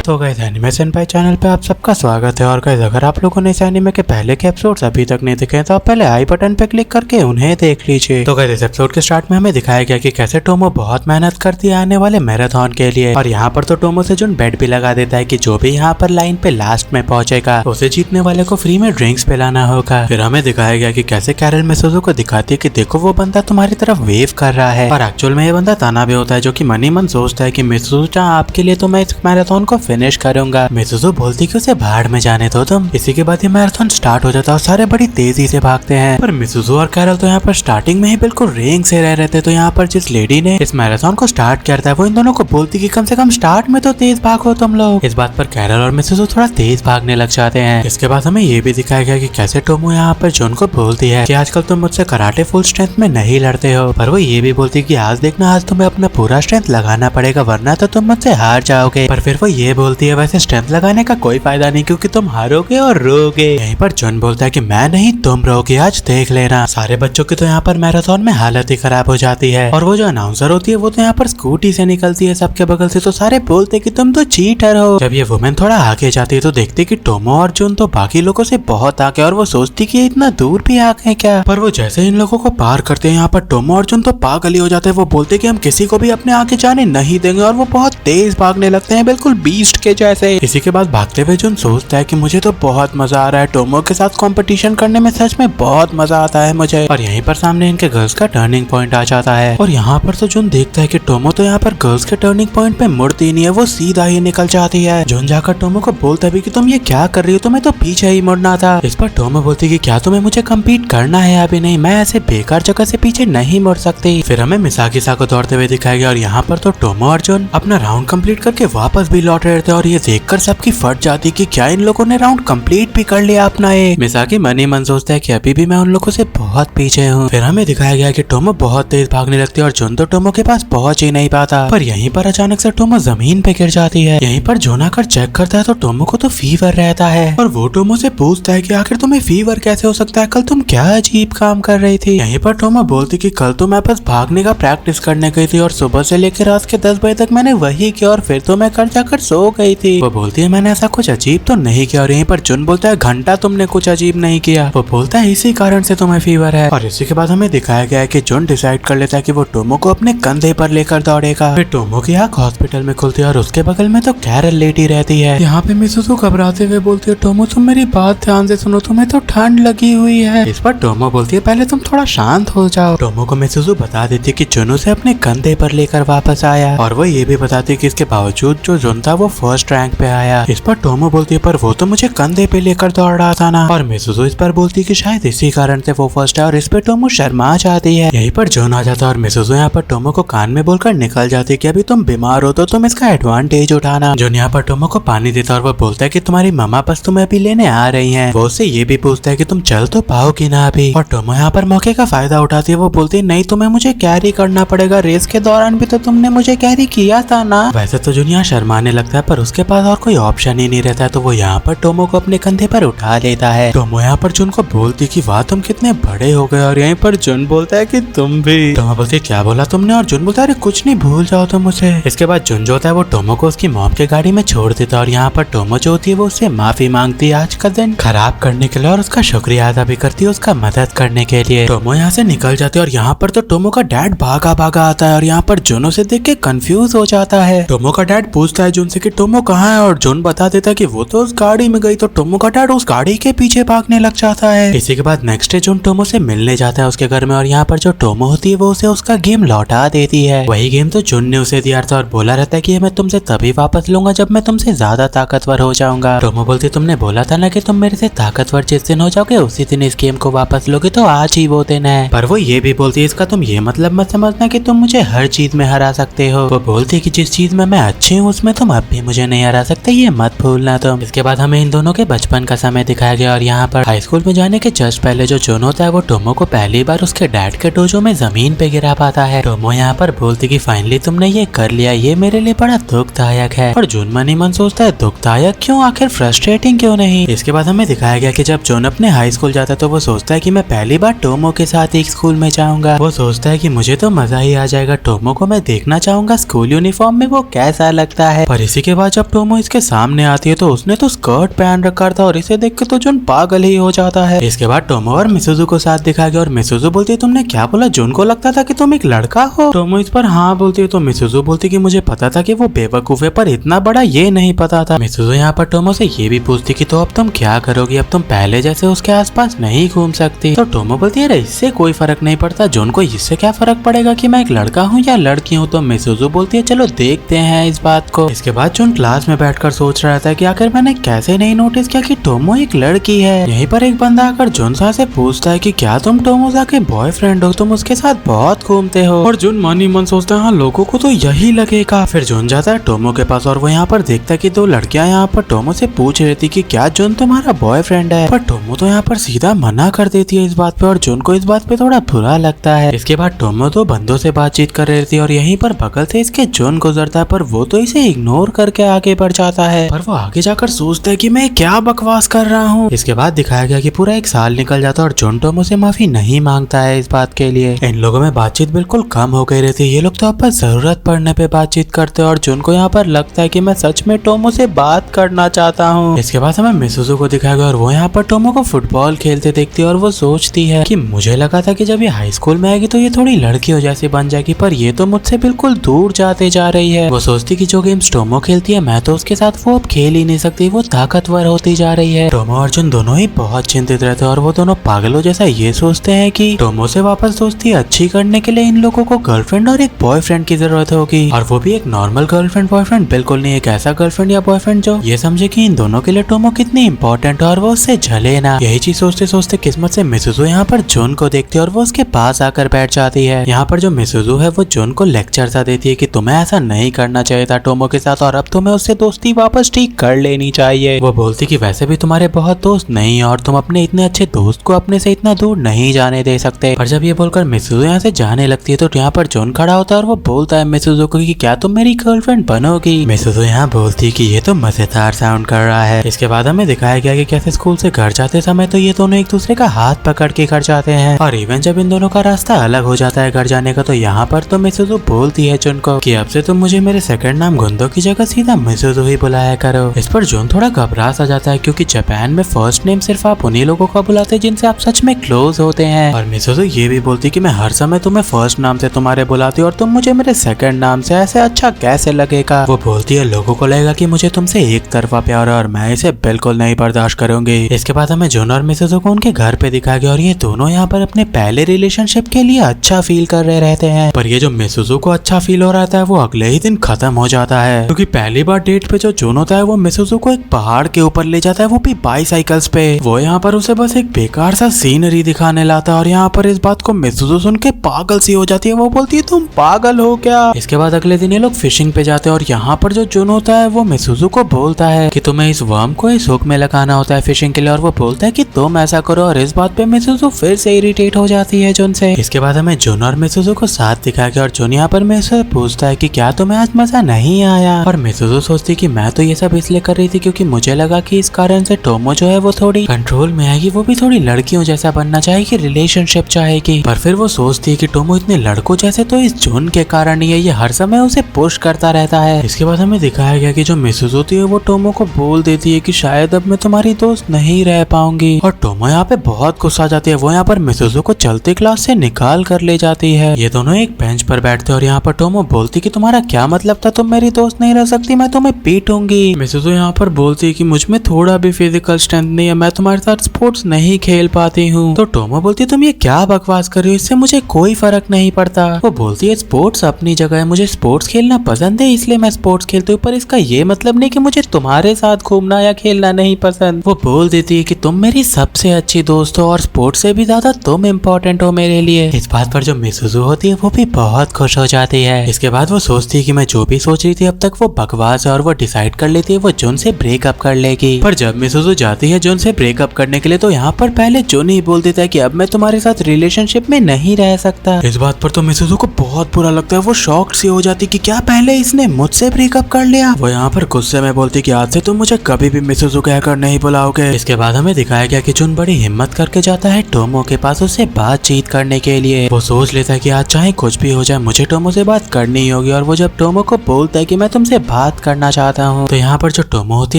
तो guys animation पाई channel पे आप सबका स्वागत है। और गाइस अगर आप लोगों ने इस एनिमे के पहले के एपिसोड्स अभी तक नहीं देखे तो आप पहले आई बटन पे क्लिक करके उन्हें देख लीजिए। तो गाइस इस एपिसोड के स्टार्ट में हमें दिखाया गया कि कैसे टोमो बहुत मेहनत करती है आने वाले मैराथन के लिए। और यहाँ पर तो टोमो से जुन बेट भी लगा देता है कि जो भी यहाँ पर लाइन पे लास्ट में पहुंचेगा उसे जीतने वाले को फ्री में ड्रिंक्स पिलाना होगा। फिर हमें दिखाया गया कि कैसे कैरल मिसुजो को दिखाती है कि देखो वो बंदा तुम्हारी तरफ वेव कर रहा है। और एक्चुअल में ये बंदा ताना भी होता है जो कि मनी मन सोचता है कि मिसुजो आपके लिए तो मैं इस मैराथन को फिनिश करूंगा। मिसुजो बोलती कि उसे भाड़ में जाने दो तुम। इसी के बाद ये मैराथन स्टार्ट हो जाता है और सारे बड़ी तेजी से भागते हैं। पर मिसुजो और कैरल तो यहाँ पर स्टार्टिंग में ही बिल्कुल रेंग से रह रहे थे। तो यहाँ पर जिस लेडी ने इस मैराथन को स्टार्ट करता है वो इन दोनों को बोलती कि कम से कम स्टार्ट में तो तेज भागो तुम लोग। इस बात पर कैरल और मिसुजो थोड़ा तेज भागने लग जाते हैं। इसके बाद हमें ये भी दिखाया गया कि कैसे टोमो यहाँ पर जोन को बोलती है कि आजकल तुम मुझसे कराटे फुल स्ट्रेंथ में नहीं लड़ते हो। पर वो ये भी बोलती कि आज देखना आज तुम्हें अपना पूरा स्ट्रेंथ लगाना पड़ेगा वरना तो तुम मुझसे हार जाओगे। पर फिर वो ये बोलती है वैसे स्ट्रेंथ लगाने का कोई फायदा नहीं क्योंकि तुम हारोगे और रोगे। यहीं पर जॉन बोलता है कि मैं नहीं तुम रोगे आज देख लेना। सारे बच्चों की तो यहाँ पर मैराथन में हालत ही खराब हो जाती है। और वो जो अनाउंसर होती है वो तो यहाँ पर स्कूटी से निकलती है सबके बगल से। तो सारे बोलते कि तुम तो चीटर हो। जब ये वुमेन थोड़ा आगे जाती है तो देखती कि टोमो और जॉन तो बाकी लोगों से बहुत आगे और वो सोचती कि इतना दूर भी आ गए क्या। पर वो जैसे इन लोगों को पार करते हैं यहाँ पर टोमो और जॉन तो पागल ही हो जाते हैं। वो बोलते कि हम किसी को भी अपने आगे जाने नहीं देंगे और वो बहुत तेज भागने लगते हैं बिल्कुल बीस्ट के जैसे। इसी के बाद भागते हुए जॉन सोचता है कि मुझे तो बहुत मजा आ रहा है टोमो के साथ कंपटीशन करने में सच में बहुत मजा आता है मुझे। और यहीं पर सामने इनके गर्ल्स का टर्निंग पॉइंट आ जाता है। और यहाँ पर तो जॉन देखता है कि टोमो तो यहाँ पर गर्ल्स के टर्निंग पॉइंट पे मुड़ती नहीं है वो सीधा ही निकल जाती है। जॉन जाकर टोमो को बोलता भी कि तुम ये क्या कर रही हो तुम्हें तो पीछे ही मुड़ना था। इस पर टोमो बोलती कि क्या तुम्हें मुझे कम्पीट करना है अभी नहीं मैं ऐसे बेकार जगह से पीछे नहीं मुड़ सकती। फिर हमें मिसाकिसा को दौड़ते हुए दिखाया गया और यहाँ पर तो टोमो और जॉन अपना राउंड कंप्लीट करके वापस भी लौट रहे थे। और ये देखकर सबकी फट जाती कि क्या इन लोगों ने राउंड कंप्लीट भी कर लिया अपना। एक मिसाकी मनी मन सोचता है कि अभी भी मैं उन लोगों से बहुत पीछे हूँ। फिर हमें दिखाया गया कि टोमो बहुत तेज भागने लगती है और जॉन तो टोमो के पास पहुंच ही नहीं पाता। पर यहीं पर अचानक से टोमो जमीन पे गिर जाती है। यहीं पर जॉन आकर चेक करता है तो टोमो को तो फीवर रहता है। और वो टोमो से पूछता है कि आखिर तुम्हें फीवर कैसे हो सकता है कल तुम क्या अजीब काम कर रही थी। यहीं पर टोमो बोलती कि कल तो मैं बस भागने का प्रैक्टिस करने गई थी और सुबह से लेकर रात के 10 बजे तक मैंने वही किया और फिर तो मैं घर जाकर सो गई थी। वो बोलती है मैंने ऐसा कुछ अजीब तो नहीं किया। और यहीं पर जॉन बोलता है घंटा तुमने कुछ अजीब नहीं किया। वो बोलता है इसी कारण से तुम्हें फीवर है। और इसी के बाद हमें दिखाया गया है कि जॉन डिसाइड कर लेता है कि वो टोमो को अपने कंधे पर लेकर दौड़ेगा। फिर टोमो की आंख हॉस्पिटल में खुलती है और उसके बगल में तो कैरल लेटी रहती है। यहाँ पे मिसुजो घबराते हुए बोलती है टोमो तुम मेरी बात ध्यान से सुनो तुम्हें तो ठंड लगी हुई है। इस पर टोमो बोलती है पहले तुम थोड़ा शांत हो जाओ। टोमो को मिसुजो बता देती है कि जॉन उसे अपने कंधे पर लेकर वापस आया। और वो ये भी बताती है कि इसके बावजूद जो जॉन था वो फर्स्ट रैंक पे आया। इस पर टोमो बोलती है पर वो तो मुझे कंधे पे लेकर दौड़ रहा था ना। और मिसुजो इस पर बोलती कि शायद इसी कारण से वो फर्स्ट है। और इस पे टोमो शर्मा जाती है। यहीं पर जॉन आ जाता है और मिसुजो यहाँ पर टोमो को कान में बोलकर निकल जाती है कि अभी तुम बीमार हो तो तुम इसका एडवांटेज उठाना। जॉन यहाँ पर टोमो को पानी देता है और वो बोलता है कि तुम्हारी मम्मा बस तुम्हें अभी लेने आ रही हैं। वो उससे ये भी पूछता है कि तुम चल तो पाओगी ना अभी। और टोमो यहाँ पर मौके का फायदा उठाती है। वो बोलती है नहीं तुम्हें मुझे कैरी करना पड़ेगा रेस के दौरान भी तो तुमने मुझे कैरी किया था ना। वैसे तो जॉन यहाँ शर्माने लगता है पर उसके पास और कोई ऑप्शन ही नहीं रहता है। तो वो यहाँ पर टोमो को अपने कंधे पर उठा लेता है। टोमो यहाँ पर जॉन को बोलती कि वाह तुम कितने बड़े हो गए। और यहीं पर जॉन बोलता है कि तुम भी। टोमो बोलती है क्या बोला तुमने। और जॉन बोलता है अरे कुछ नहीं भूल जाओ तुम मुझे। इसके बाद जॉन जो होता है वो टोमो को उसकी मॉम के गाड़ी में छोड़ देता है। और यहाँ पर टोमो जो होती है वो उससे माफी मांगती है आज का दिन खराब करने के लिए और उसका शुक्रिया अदा भी करती है उसका मदद करने के लिए। टोमो यहाँ से निकल जाती है और यहाँ पर तो टोमो का डैड भागा भागा आता है। और यहाँ पर जॉन उसे देख के कंफ्यूज हो जाता है। टोमो का डैड पूछता है जॉन से कि टोमो कहाँ है। और जॉन बता देता है कि वो तो उस गाड़ी में गई। तो टोमो का डैड उस गाड़ी के पीछे भागने लग जाता है। इसी के बाद नेक्स्ट डे जॉन टोमो से मिलने जाता है उसके घर में। और यहाँ पर जो टोमो होती है वो उसे उसका गेम लौटा देती है। वही गेम तो जॉन ने उसे दिया था और बोला रहता है कि मैं तुमसे तभी वापस लूंगा जब मैं तुमसे ज्यादा ताकतवर हो जाऊंगा। टोमो बोलती तुमने बोला था ना कि तुम मेरे से ताकतवर जिस दिन हो जाओगे उसी दिन इस गेम को वापस लोगे तो आज ही वो दिन है। पर वो ये भी बोलती है इसका तुम ये मतलब मत समझना कि तुम मुझे हर चीज में हरा सकते हो। वो बोलती है कि जिस चीज में मैं अच्छी हूँ उसमें तुम अब भी मुझे नहीं हरा सकते ये मत भूलना तुम। इसके बाद हमें इन दोनों के बचपन का समय दिखाया गया। और यहाँ पर हाई स्कूल में जाने के जस्ट पहले जो जॉन होता है वो टोमो को पहली बार उसके डैड के डोजो में जमीन पे गिरा पाता है। टोमो यहाँ पर बोलती कि फाइनली तुमने ये कर लिया ये मेरे लिए बड़ा दुखदायक है। और जॉन मनी मन सोचता है दुखदायक क्यों आखिर फ्रस्ट्रेटिंग क्यों नहीं। इसके बाद हमें दिखाया गया कि जब जॉन अपने हाई स्कूल जाता है तो वो सोचता है कि मैं पहली बार टोमो के साथ एक स्कूल में जाऊंगा। वो सोचता है कि मुझे तो मजा ही आ जाएगा टोमो को मैं देखना चाहूंगा स्कूल यूनिफॉर्म में वो कैसा लगता है। पर इसी इसके बाद जब टोमो इसके सामने आती है तो उसने तो स्कर्ट पहन रखा था और इसे देख के तो जुन पागल ही हो जाता है। इसके बाद टोमो और मिसुजू को साथ दिखाया गया और मिसुजू बोलती है तुमने क्या बोला, जुन को लगता था कि तुम एक लड़का हो। टोमो इस पर हाँ बोलती है तो मिसुजू बोलती कि मुझे पता था कि वो बेवकूफ है पर इतना बड़ा ये नहीं पता था। मिसुजू यहाँ पर टोमो से ये भी पूछती कि तो अब तुम क्या करोगी, अब तुम पहले जैसे उसके आसपास नहीं घूम सकती। तो टोमो बोलती है इससे कोई फर्क नहीं पड़ता, जुन को इससे क्या फर्क पड़ेगा कि मैं एक लड़का हूँ या लड़की हूँ। तो मिसुजू बोलती है चलो देखते हैं इस बात को। इसके बाद जुन क्लास में बैठकर सोच रहा था कि आखिर मैंने कैसे नहीं नोटिस किया कि टोमो एक लड़की है। यहीं पर एक बंदा आकर जुनसा से पूछता है कि क्या तुम टोमोजा के बॉयफ्रेंड हो, तुम उसके साथ बहुत घूमते हो। और जुन मन ही मन सोचता है हाँ लोगों को तो यही लगेगा। फिर जुन जाता है टोमो के पास और वो यहाँ पर देखता है कि दो लड़कियां यहाँ पर टोमो से पूछ रही थी कि क्या जुन तुम्हारा बॉयफ्रेंड है, पर टोमो तो यहाँ पर सीधा मना कर देती है इस बात पे और जुन को इस बात पे थोड़ा बुरा लगता है। इसके बाद टोमो तो बंदों से बातचीत कर रही थी और यहीं पर बगल से इसके जुन गुजरता है पर वो तो इसे इग्नोर करके आगे बढ़ जाता है। पर वो आगे जाकर सोचता है कि मैं क्या बकवास कर रहा हूँ। इसके बाद दिखाया गया कि पूरा एक साल निकल जाता है और जुन टोमो से माफी नहीं मांगता है इस बात के लिए। इन लोगों में बातचीत बिल्कुल कम हो गई रहती है, ये लोग तो अब जरूरत पड़ने पे बातचीत करते हैं और जुन को यहाँ पर लगता है कि मैं सच में टोमो से बात करना चाहता हूँ। इसके बाद हमें मिसुजू को दिखाया गया और वो यहाँ पर टोमो को फुटबॉल खेलते देखती है और वो सोचती है कि मुझे लगा था कि जब ये हाई स्कूल में आएगी तो ये थोड़ी लड़कियों जैसी बन जाएगी, पर ये तो मुझसे बिल्कुल दूर जाते जा रही है। वो सोचती कि जो गेम्स टोमो खेलती है मैं तो उसके साथ वो अब खेल ही नहीं सकती, वो ताकतवर होती जा रही है। टोमो और जुन दोनों ही बहुत चिंतित रहते हैं और वो दोनों पागलों जैसा ये सोचते हैं कि टोमो से वापस दोस्ती अच्छी करने के लिए इन लोगों को गर्लफ्रेंड और एक बॉयफ्रेंड की जरूरत होगी, और वो भी एक नॉर्मल गर्लफ्रेंड बॉयफ्रेंड, बिल्कुल नहीं एक ऐसा गर्लफ्रेंड या बॉयफ्रेंड जो ये समझे कि इन दोनों के लिए टोमो कितनी इंपॉर्टेंट है और वो उससे जले ना। यही चीज सोचते सोचते किस्मत से मिसुजू यहाँ पर जुन को देखती है और वो उसके पास आकर बैठ जाती है। यहाँ पर जो मिसुजू है वो जुन को लेक्चर सा देती है कि तुम्हें ऐसा नहीं करना चाहिए था टोमो के साथ और अब तुम्हें उससे दोस्ती वापस ठीक कर लेनी चाहिए। वो बोलती कि वैसे भी तुम्हारे बहुत दोस्त नहीं है और तुम अपने इतने अच्छे दोस्त को अपने से इतना दूर नहीं जाने दे सकते। पर जब ये बोलकर मिसुजू यहाँ से जाने लगती है तो यहाँ पर जुन खड़ा होता है और वो बोलता है मिसुजू को कि क्या तुम मेरी गर्लफ्रेंड बनोगी। मिसुजू यहाँ बोलती है कि ये तो मजेदार साउंड कर रहा है। इसके बाद हमें दिखाया गया कि कैसे स्कूल से घर जाते समय तो ये दोनों एक दूसरे का हाथ पकड़ के घर जाते हैं और इवन जब इन दोनों का रास्ता अलग हो जाता है घर जाने का तो यहाँ पर तो मिसुजू बोलती है जुन को कि अब से तुम मुझे मेरे सेकंड नाम गुंदो की जगह सीधा मिसुजू ही बुलाया करो। इस पर जुन थोड़ा घबरा सा जाता है क्योंकि जापान में फर्स्ट नेम सिर्फ आप उन्हीं लोगों को बुलाते हैं जिनसे आप सच में क्लोज होते हैं। और मिसुजू ये भी बोलती कि मैं हर समय तुम्हें फर्स्ट नाम से तुम्हारे बुलाती हूँ और तुम मुझे मेरे सेकंड नाम से, ऐसे अच्छा कैसे लगेगा। वो बोलती है लोगों को लगेगा कि मुझे तुमसे एक तरफा प्यार है और मैं इसे बिल्कुल नहीं बर्दाश्त करूंगी। इसके बाद हमें जुन और मिसुजू को उनके घर पे दिखाया गया और ये दोनों यहाँ पर अपने पहले रिलेशनशिप के लिए अच्छा फील कर रहे रहते हैं। पर ये जो मिसुजू को अच्छा फील हो रहा था वो अगले ही दिन खत्म हो जाता है क्योंकि पहली बार डेट पे जो जुन होता है वो मिसुजू को एक पहाड़ के ऊपर ले जाता है, वो भी बाईसाइकिल्स पे। वो यहाँ पर उसे बस एक बेकार सा सीनरी दिखाने लाता है और यहाँ पर इस बात को मिसुजू सुन के पागल सी हो जाती है। वो बोलती है तुम पागल हो क्या। इसके बाद अगले दिन ये लोग फिशिंग पे जाते हैं और यहाँ पर जो जुन होता है वो मिसुजू को बोलता है कि तुम्हें इस वर्म को इस हुक में लगाना होता है फिशिंग के लिए और वो बोलता है कि तुम ऐसा करो और इस बात पे मिसुजू फिर से इरिटेट हो जाती है जुन से। इसके बाद हमें जुन और मिसुजू को साथ दिखाया गया और जुन यहाँ पर मिसुजू पूछता है कि क्या तुम्हें आज मजा नहीं आया। और मिसुजू सोचती कि मैं तो ये सब इसलिए कर रही थी क्योंकि मुझे लगा कि इस कारण से टोमो जो है वो थोड़ी कंट्रोल में आएगी, वो भी थोड़ी लड़कियों जैसा बनना चाहेगी, रिलेशनशिप चाहेगी। पर फिर वो सोचती है कि टोमो इतने लड़कों जैसे तो इस जुन के कारण ही है, ये हर समय उसे पुश करता रहता है। इसके बाद हमें दिखाया गया कि जो मिसुजू होती है वो टोमो को बोल देती है कि शायद अब मैं तुम्हारी दोस्त नहीं रह पाऊंगी और टोमो यहाँ पे बहुत गुस्सा जाती है। वो यहाँ पर मिसुजू को चलते क्लास से निकाल कर ले जाती है। ये दोनों एक बेंच पर बैठते और यहाँ पर टोमो बोलती कि तुम्हारा क्या मतलब था, तुम मेरी दोस्त नहीं रह सकती, मैं तुम्हें पीटूंगी। मिसुजू यहाँ पर बोलती कि मुझ में थोड़ा भी फिजिकल स्ट्रेंथ नहीं है, मैं तुम्हारे साथ स्पोर्ट्स नहीं खेल पाती हूँ। तो टोमो बोलती तुम ये क्या बकवास कर रही हो, इससे मुझे कोई फर्क नहीं पड़ता। वो बोलती है स्पोर्ट्स अपनी जगह है, मुझे स्पोर्ट्स खेलना पसंद है इसलिए मैं स्पोर्ट्स खेलती हूँ, पर इसका ये मतलब नहीं कि मुझे तुम्हारे साथ घूमना या खेलना नहीं पसंद। वो बोल देती है कि तुम मेरी सबसे अच्छी दोस्त हो और स्पोर्ट्स से भी ज्यादा तुम इम्पोर्टेंट हो मेरे लिए। इस बात पर जो मिसुजू होती है वो भी बहुत खुश हो जाती है। इसके बाद वो सोचती है कि मैं जो भी सोच रही थी अब तक वो बकवास है और वो डिसाइड कर लेती है वो जुन से ब्रेकअप ब्रेकअप कर लेगी। पर जब मिसुजू जाती है जुन से ब्रेकअप करने के लिए तो यहाँ पर पहले जुन ही बोल देता है कि अब मैं तुम्हारे साथ रिलेशनशिप में नहीं रह सकता। इस बात पर तो मिसुजू को बहुत बुरा लगता है। वो शॉक्ड सी हो जाती कि क्या पहले इसने मुझसे ब्रेकअप कर लिया। वो यहाँ पर गुस्से में बोलती कि आज से तुम मुझे कभी भी मिसुजू कहकर नहीं बुलाओगे। इसके बाद हमें दिखाया गया कि जुन बड़ी हिम्मत करके जाता है टोमो के पास उससे बातचीत करने के लिए। वो सोच लेता है कि आज चाहे कुछ भी हो जाए मुझे टोमो से बात करनी होगी। और वो जब टोमो को बोलता है कि मैं तुमसे बात करना चाहता हूँ तो यहाँ पर जो टोमो होती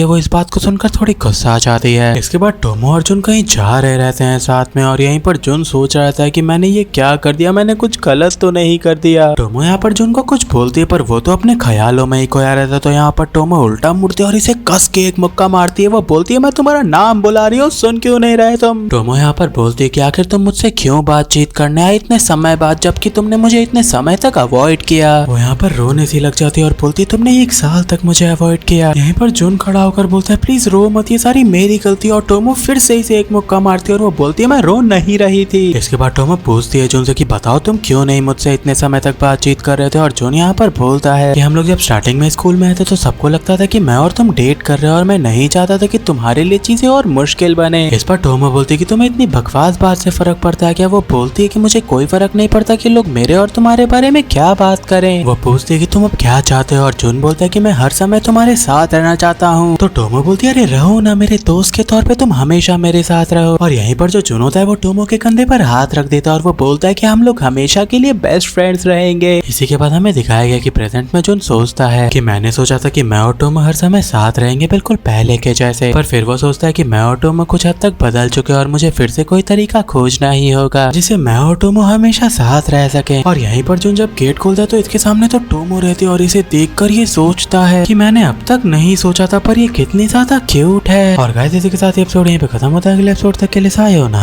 है वो इस बात को सुनकर थोड़ी गुस्सा आ जाती है। इसके बाद टोमो और जुन कहीं जा रहे रहते हैं साथ में और यहीं पर जुन सोच रहा था कि मैंने ये क्या कर दिया, मैंने कुछ गलत तो नहीं कर दिया। टोमो यहाँ पर जुन को कुछ बोलती है पर वो तो अपने ख्यालों में ही खोया रहता है। तो यहाँ पर टोमो उल्टा मुड़ती है और इसे कस के एक मुक्का मारती है। वो बोलती है मैं तुम्हारा नाम बुला रही हूँ, सुन क्यों नहीं रहे तुम। टोमो यहाँ पर बोलती है कि आखिर तुम मुझसे क्यों बातचीत करने आए इतने समय बाद, जबकि तुमने मुझे इतने समय तक अवॉइड किया। वो यहाँ पर रोने सी लग जाती है और बोलती है तुमने 1 साल तक मुझे अवॉइड किया। यहीं पर जुन खड़ा होकर बोलता है प्लीज रो मत, ये सारी मेरी गलती। और टोमो फिर से इसे एक मुक्का मारती है और वो बोलती है मैं रो नहीं रही थी। इसके बाद टोमो पूछती है जुन से कि बताओ तुम क्यों नहीं मुझसे इतने समय तक बातचीत कर रहे थे। और जुन यहाँ पर बोलता है कि हम लोग जब स्टार्टिंग में स्कूल में आए थे तो सबको लगता था कि मैं और तुम डेट कर रहे हो और मैं नहीं चाहता था कि तुम्हारे लिए चीजें और मुश्किल बने। इस पर टोमो बोलती है कि तुम्हें इतनी बकवास बात से फर्क पड़ता है क्या। वो बोलती है कि मुझे कोई फर्क नहीं पड़ता कि लोग मेरे और तुम्हारे बारे में क्या बात करें। वो पूछती है कि तुम अब क्या चाहते हो और जुन बोलता है कि मैं हर समय तुम्हारे साथ रहना चाहता हूँ। तो टोमो बोलती है अरे रहो ना, मेरे दोस्त के तौर पे तुम हमेशा मेरे साथ रहो। और यहीं पर जो जुन होता है वो टोमो के कंधे पर हाथ रख देता है और वो बोलता है कि हम लोग हमेशा के लिए बेस्ट फ्रेंड्स रहेंगे। इसी के बाद हमें दिखाया गया कि प्रेजेंट में जुन सोचता है कि मैंने सोचा था कि मैं और टोमो हर समय साथ रहेंगे बिल्कुल पहले के जैसे, पर फिर वो सोचता है कि मैं और टोमो कुछ हद तक बदल चुके और मुझे फिर से कोई तरीका खोजना ही होगा जिससे मैं और टोमो हमेशा साथ रह सके। और यहीं पर जुन जब गेट खोलता है तो इसके सामने तो टोमो रहती है और इसे देखकर ये सोचता है कि मैंने अब तक नहीं सोचा था पर ये कितनी ज्यादा क्यूट है। और गाइस इसी के साथ एपिसोड यहीं पे खत्म होता है। अगले एपिसोड तक के लिए सायोनारा।